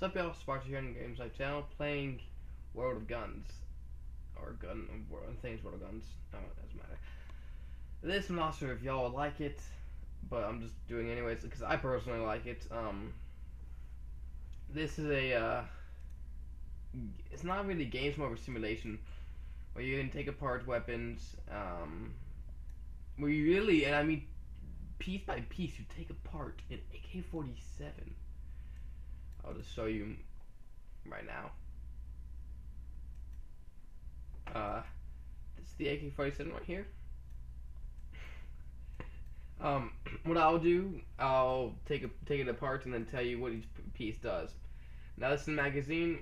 What's up, y'all? Sparks here on Games Life channel playing World of Guns. Or things World of Guns. No, it doesn't matter. This, I'm not sure if y'all would like it, but I'm just doing it anyways because I personally like it. This is it's not really a game, it's more of a simulation where you can take apart weapons, where you really, and I mean piece by piece, you take apart an AK-47. I'll just show you right now. This is the AK-47 right here. What I'll do, I'll take it apart and then tell you what each piece does. Now this is the magazine.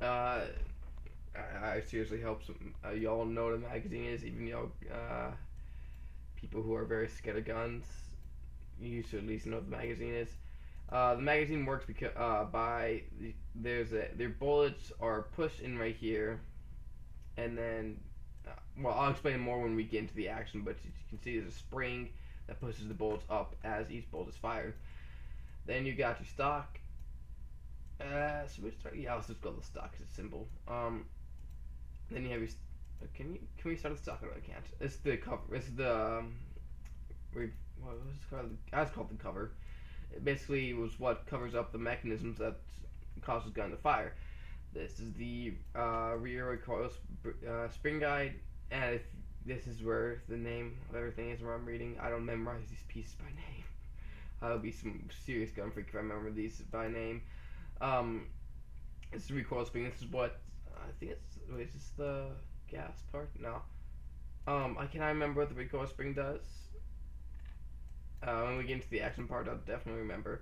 I seriously hope y'all know what a magazine is, even y'all people who are very scared of guns. You should at least know what the magazine is. The magazine works because their bullets are pushed in right here, and then well, I'll explain more when we get into the action. But you can see there's a spring that pushes the bullets up as each bullet is fired. Then you got your stock. So we start. Yeah, let's just go to the stock because it's simple. Then you have your. Can we start the stock? I can't. It's the cover. It's the. What was it called? That's called the cover. It basically was what covers up the mechanisms that causes gun to fire. This is the rear recoil spring guide, and if this is where the name of everything is where I'm reading. I don't memorize these pieces by name. I'll be some serious gun freak if I remember these by name. It's the recoil spring. This is what I think it's. Wait, is this the gas part? No. I cannot remember what the recoil spring does. When we get into the action part, I'll definitely remember.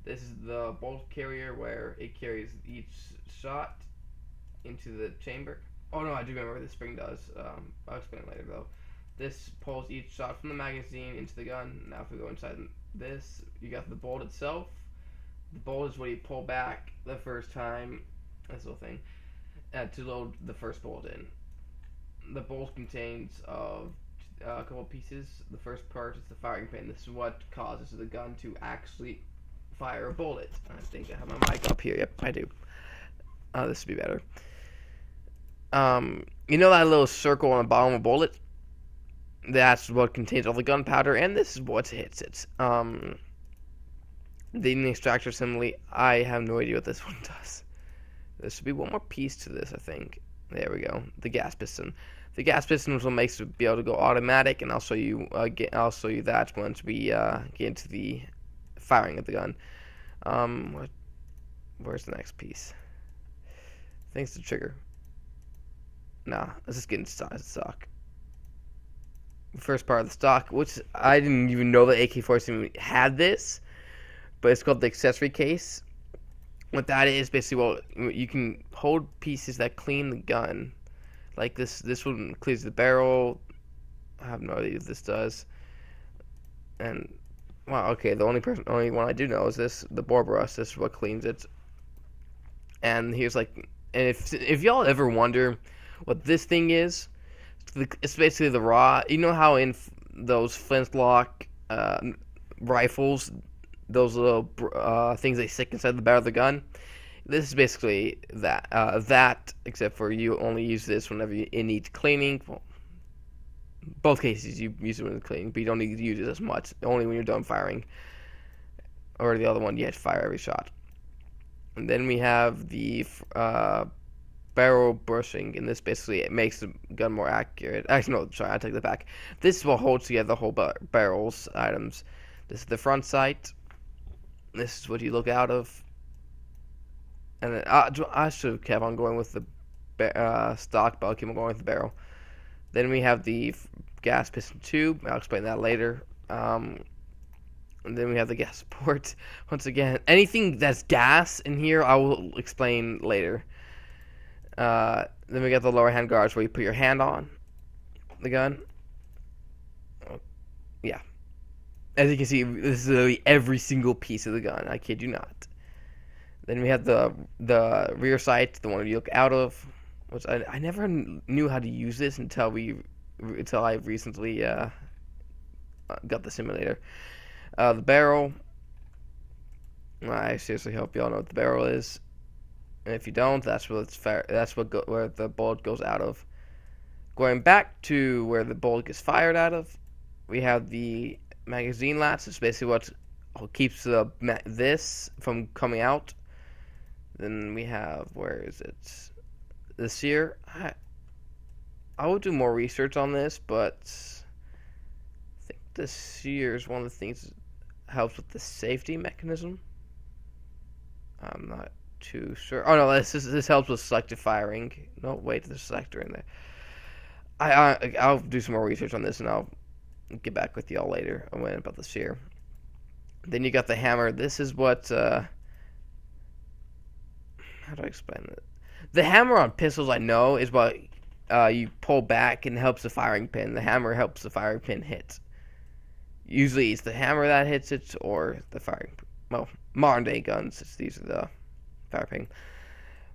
This is the bolt carrier where it carries each shot into the chamber. Oh no, I do remember what the spring does. I'll explain it later though. This pulls each shot from the magazine into the gun. Now if we go inside this, you got the bolt itself. The bolt is what you pull back the first time, this little thing, to load the first bolt in. The bolt contains a couple pieces. The first part is the firing pin. This is what causes the gun to actually fire a bullet. I think I have my mic up here. Yep, I do. This would be better. You know that little circle on the bottom of a bullet? That's what contains all the gunpowder, and this is what hits it. The extractor assembly, I have no idea what this one does. There should be one more piece to this, I think. There we go. The gas piston. The gas piston is what makes it be able to go automatic, and I'll show you. I'll show you that once we get into the firing of the gun. Where's the next piece? I think it's the trigger. Nah, let's just get into stock. First part of the stock, which I didn't even know that AK-47 had this, but it's called the accessory case. What that is, basically, well, you can hold pieces that clean the gun. Like this one cleans the barrel. I have no idea what this does. And wow, okay, the only one I do know is this, the bore brush. This is what cleans it. And here's like, and if y'all ever wonder what this thing is, it's basically the raw. You know how in those flintlock rifles, those little things they stick inside the barrel of the gun. This is basically that, except for you only use this whenever it needs cleaning. Well, both cases you use it when it's cleaning, but you don't need to use it as much. Only when you're done firing. Or the other one, you have to fire every shot. And then we have the barrel brushing, and this basically it makes the gun more accurate. Actually, no, sorry, I take that back. This is what holds together the whole barrel's items. This is the front sight. This is what you look out of. And then I should have kept on going with the stock, but I'll keep on going with the barrel. Then we have the gas piston tube. I'll explain that later. And then we have the gas support. Once again, anything that's gas in here, I will explain later. Then we got the lower hand guards where you put your hand on the gun. Yeah. As you can see, this is literally every single piece of the gun. I kid you not. Then we have the rear sight, the one you look out of, which I never knew how to use this until I recently got the simulator. The barrel, I seriously hope y'all know what the barrel is. And if you don't, that's what it's fair. That's where the bullet goes out of. Going back to where the bullet gets fired out of, we have the magazine latch. It's basically what keeps this from coming out. Then we have, where is it? This here. I will do more research on this, but I think this here is one of the things that helps with the safety mechanism. I'm not too sure. Oh no, this helps with selective firing. No, wait, there's a selector in there. I'll do some more research on this, and I'll get back with y'all later about this here. Then you got the hammer. This is what. How do I explain it? The hammer on pistols, I know, is what you pull back and helps the firing pin. The hammer helps the firing pin hit. Usually, it's the hammer that hits it, or the firing. Well, modern day guns, these are the firing pin.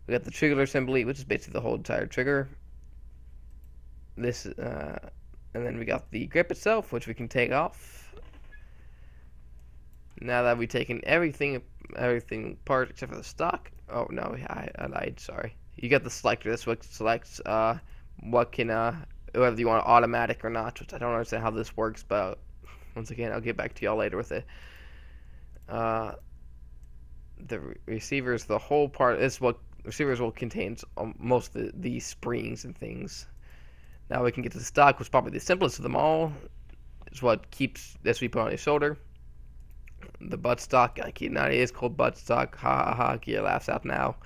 We got the trigger assembly, which is basically the whole entire trigger. This, and then we got the grip itself, which we can take off. Now that we've taken everything apart except for the stock. Oh no, I lied. Sorry. You got the selector. This what selects what can whether you want automatic or not. Which I don't understand how this works, but once again, I'll get back to y'all later with it. The receivers, the whole part. This is what receivers will contain most of these springs and things. Now we can get to the stock, which is probably the simplest of them all. It's what keeps this we put on your shoulder. The butt stock, now it is called butt stock. Ha ha ha! Gear laughs out now.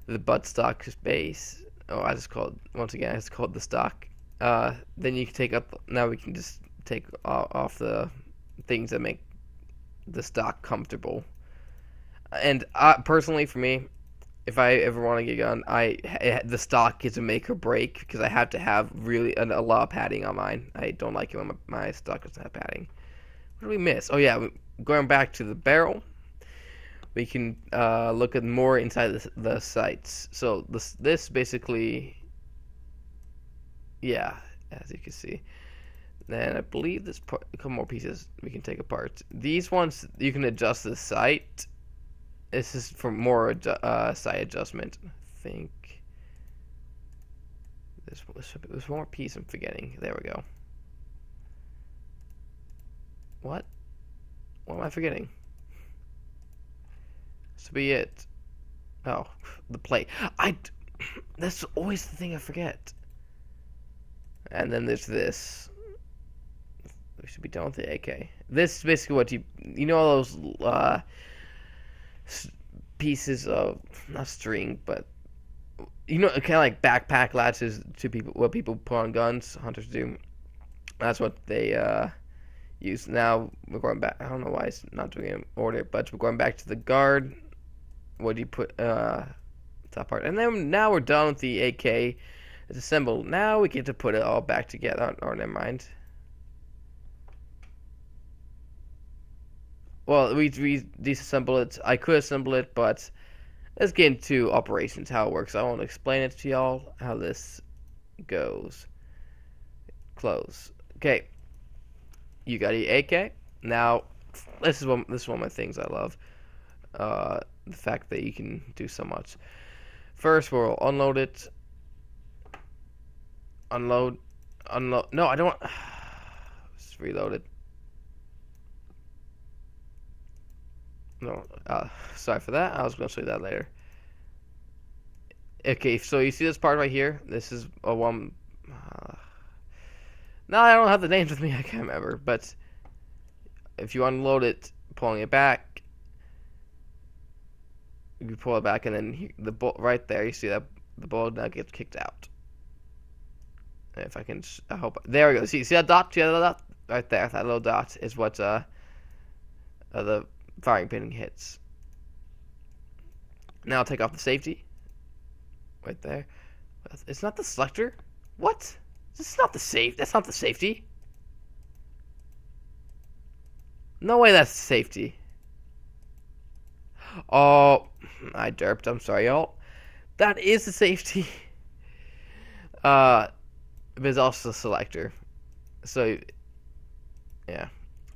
The butt stock is base. Oh, I just called once again. It's called the stock. Then you can take up. Now we can just take off the things that make the stock comfortable. And personally, for me, if I ever want to get a gun, the stock is a make or break because I have to have really a lot of padding on mine. I don't like it when my stock doesn't have padding. What did we miss? Oh yeah, going back to the barrel, we can look at more inside the sights. So this basically, yeah, as you can see. Then I believe there's a couple more pieces we can take apart. These ones you can adjust the sight. This is for more sight adjustment. I think there's one more piece I'm forgetting. There we go. What? What am I forgetting? This will be it. Oh, the plate. That's always the thing I forget. And then there's this. We should be done with the AK. This is basically what you know all those pieces of not string, but you know, kind of like backpack latches to what people put on guns. Hunters do. That's what they use. Now we're going back. I don't know why it's not doing it in order, but we're going back to the guard. What do you put top part? And then now we're done with the AK. It's assembled. Now we get to put it all back together. Oh, never mind. Well, we disassemble it. I could assemble it, but let's get into operations, how it works. I want to explain it to y'all, how this goes. Close. Okay. You got your AK. Now, this is one of my things I love. The fact that you can do so much. First, we'll unload it. Unload. No, I don't. Let's reload it. No, sorry for that. I was going to show you that later. Okay, so you see this part right here? This is a one. No, I don't have the names with me. I can't remember. But if you unload it, pulling it back, you pull it back, and then the bolt right there. You see that the bullet now gets kicked out. And if I can, I hope. There we go. See that dot? See that dot right there? That little dot is what the firing pin hits. Now I'll take off the safety. Right there. It's not the selector? What? This is not the safe. That's not the safety. No way that's the safety. Oh, I derped. I'm sorry, y'all. That is the safety. There's also the selector. So, yeah.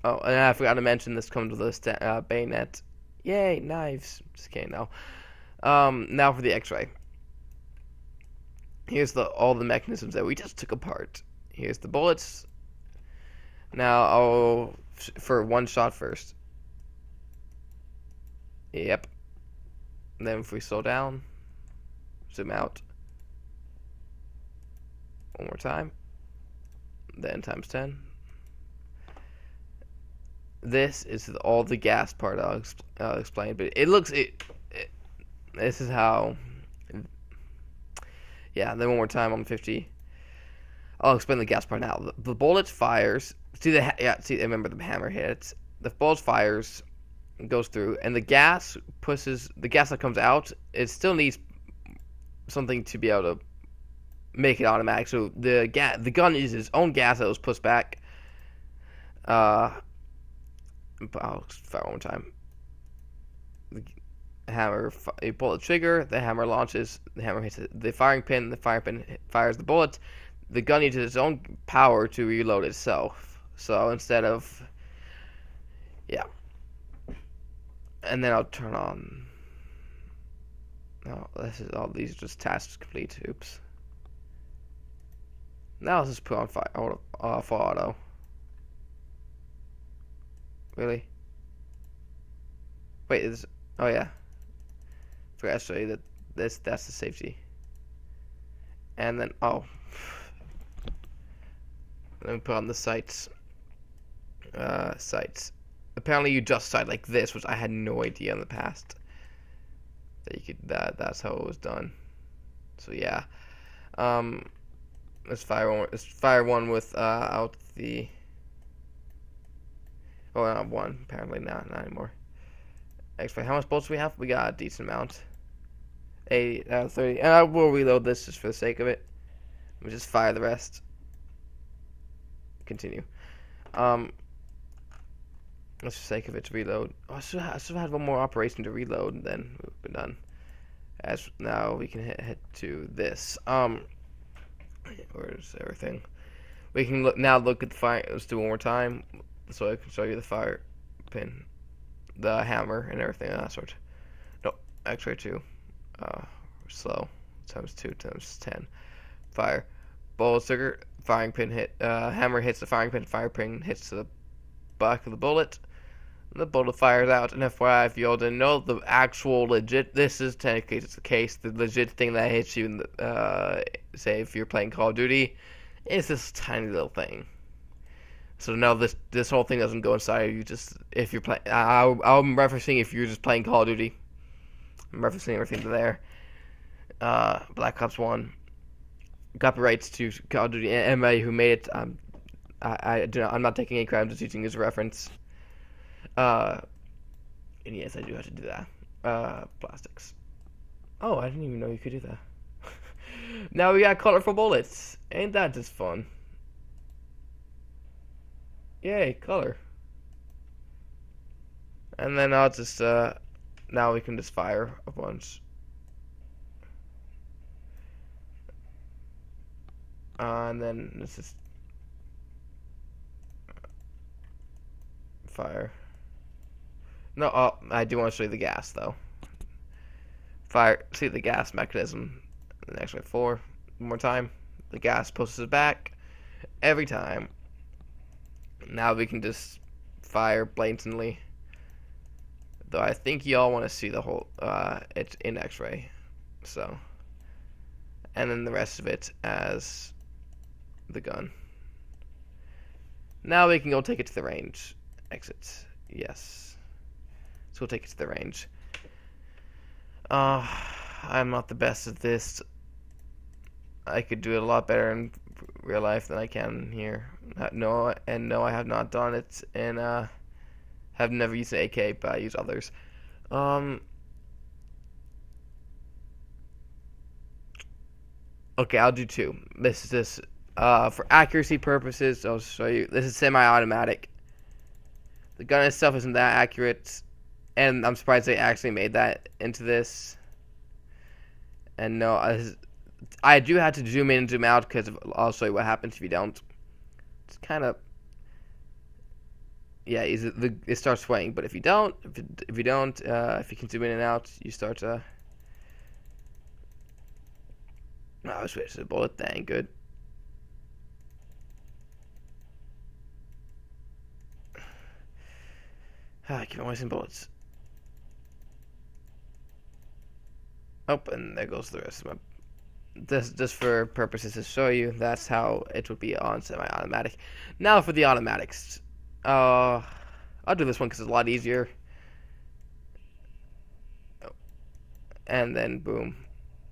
Oh, and I forgot to mention this comes with a bayonet Yay, knives. Just kidding, no. Now for the X-ray. Here's all the mechanisms that we just took apart. Here's the bullets. Now I'll for one shot first. Yep. And then if we slow down, zoom out. One more time. Then times 10. This is all the gas part I'll explain, but this is how. Yeah, then one more time on 50. I'll explain the gas part now. The bullet fires. See, remember the hammer hits. The bullet fires, goes through, and the gas that comes out. It still needs something to be able to make it automatic. So the gun uses its own gas that was pushed back. I'll fire one more time. The hammer, you pull the trigger, the hammer launches, the hammer hits the firing pin, the firing pin fires the bullet. The gun uses its own power to reload itself. So instead of, yeah. And then I'll turn on. No, these are just tasks complete. Oops. Now let's just put on fire, off auto. Really? Wait, oh yeah. Forgot to show you that that's the safety. And then, let me put on the sights. Sights. Apparently you just sight like this, which I had no idea in the past. That you could, that's how it was done. So yeah. Let's fire one without the. Oh, not one. Apparently not anymore. X-ray. How much bullets do we have? We got a decent amount. 8 out of 30. And I will reload this just for the sake of it. We'll just fire the rest. Continue. Just for the sake of it to reload. Oh, I should have had one more operation to reload, and then we've been done. As now we can head to this. Where's everything? We can look at the fire. Let's do it one more time, so I can show you the fire pin, the hammer, and everything of that sort. No, X-ray 2. Slow. Times 2 times 10. Fire. Bullet trigger. Firing pin hit. Hammer hits the firing pin. Fire pin hits the back of the bullet. And the bullet fires out. And FYI, if you all didn't know, the actual legit. This is technically just the case. The legit thing that hits you in the, say if you're playing Call of Duty, is this tiny little thing. So no, this whole thing doesn't go inside you. Just if you're playing, I'm referencing if you're just playing Call of Duty. I'm referencing everything to there. Black Ops 1. Copyrights to Call of Duty. Anybody who made it, I'm not taking any credit. I'm just using as a reference. And yes, I do have to do that. Plastics. Oh, I didn't even know you could do that. Now we got colorful bullets. Ain't that just fun? Yay, color. And then I'll just, now we can just fire a bunch. And then let's just fire. No, I do want to show you the gas though. Fire. See the gas mechanism. The next one, 4. One more time. The gas pushes it back every time. Now we can just fire blatantly. Though I think y'all want to see the whole. It's in X-ray, so. And then the rest of it as the gun. Now we can go take it to the range. Exit. Yes. So we'll take it to the range. I'm not the best at this. I could do it a lot better in real life than I can here. No, I have not done it, and have never used an AK, but I use others. Okay, I'll do 2. This is just for accuracy purposes. I'll show you. This is semi-automatic. The gun itself isn't that accurate, and I'm surprised they actually made that into this. And no, I do have to zoom in and zoom out because I'll show you what happens if you don't. It's kind of. yeah, it starts swaying. But if you don't, if you can zoom in and out, you start to. Oh, I switched to the bullet. Dang good. I keep on wasting bullets. Oh, and there goes the rest of my. Just for purposes to show you, that's how it would be on semi-automatic. Now for the automatics. I'll do this one because it's a lot easier. And then boom,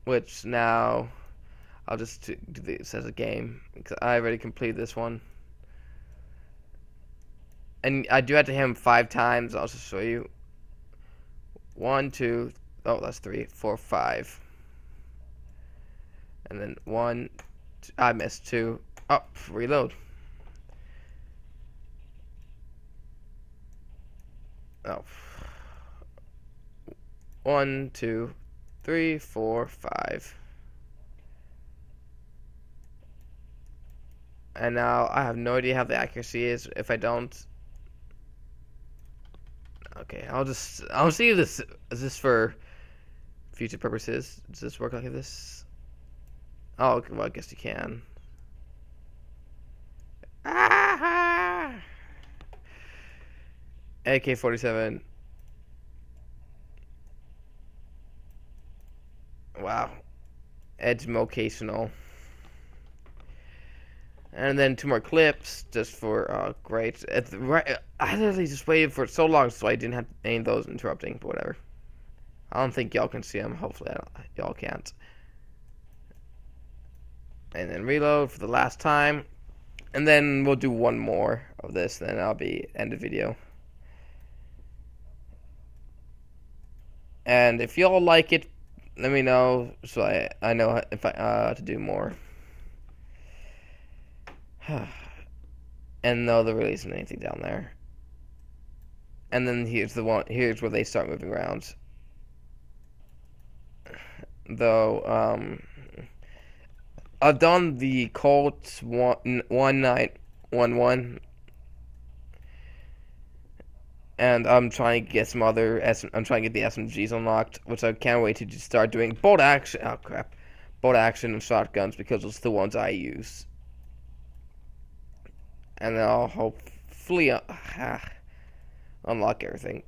which now I'll just do this as a game because I already completed this one. And I do have to hit him 5 times. I'll just show you. 1, 2. Oh, that's 3, 4, 5. And then 1. I missed 2. Oh, reload. Oh. 1, 2, 3, 4, 5. And now I have no idea how the accuracy is. If I don't. Okay, I'll see if this is this for future purposes. Does this work like this? Oh, okay, well, I guess you can. Ah! AK-47. Wow. Edge vocational. And then 2 more clips, just for, great. I literally just waited for so long so I didn't have any of those interrupting, but whatever. I don't think y'all can see them. Hopefully y'all can't. And then reload for the last time. And then we'll do one more of this, then I'll be end the video. And if y'all like it, let me know so I know if I to do more. And no, there really isn't anything down there. And then here's where they start moving around. Though, I've done the Colt 1911, and I'm trying to get some other. I'm trying to get the SMGs unlocked, which I can't wait to just start doing. Bolt action. Oh crap, bolt action and shotguns because those are the ones I use. And then I'll hopefully unlock everything.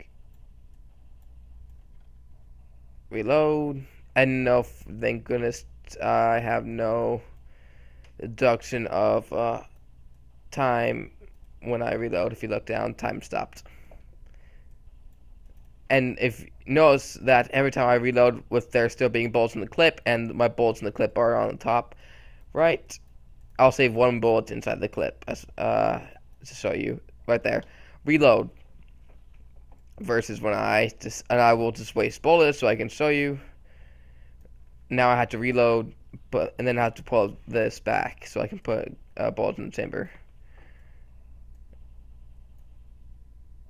Reload. And no, thank goodness I have no deduction of time when I reload. If you look down, time stopped. And if you notice that every time I reload with there still being bullets in the clip, and my bullets in the clip are on the top right, I'll save 1 bullet inside the clip to show you right there. Reload versus when I will just waste bullets so I can show you. Now I have to reload, and then I have to pull this back so I can put bullets in the chamber.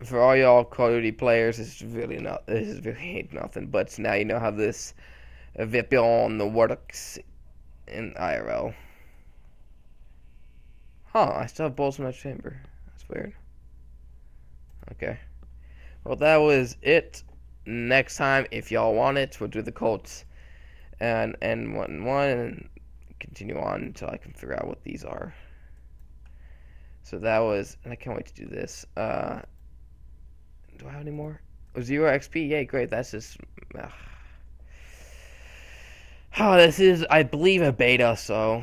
For all y'all Call of Duty players, this is really nothing. But now you know how this VPN works in IRL. Huh, I still have bullets in my chamber. That's weird. Okay. Well, that was it. Next time, if y'all want it, we'll do the Colts and N11 and continue on until I can figure out what these are. So that was, and I can't wait to do this. Do I have any more? Oh, 0 XP? Yay, great. That's just... Oh, this is, I believe, a beta, so...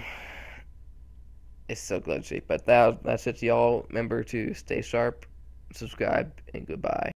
It's so glitchy. But that's it, y'all. Remember to stay sharp, subscribe, and goodbye.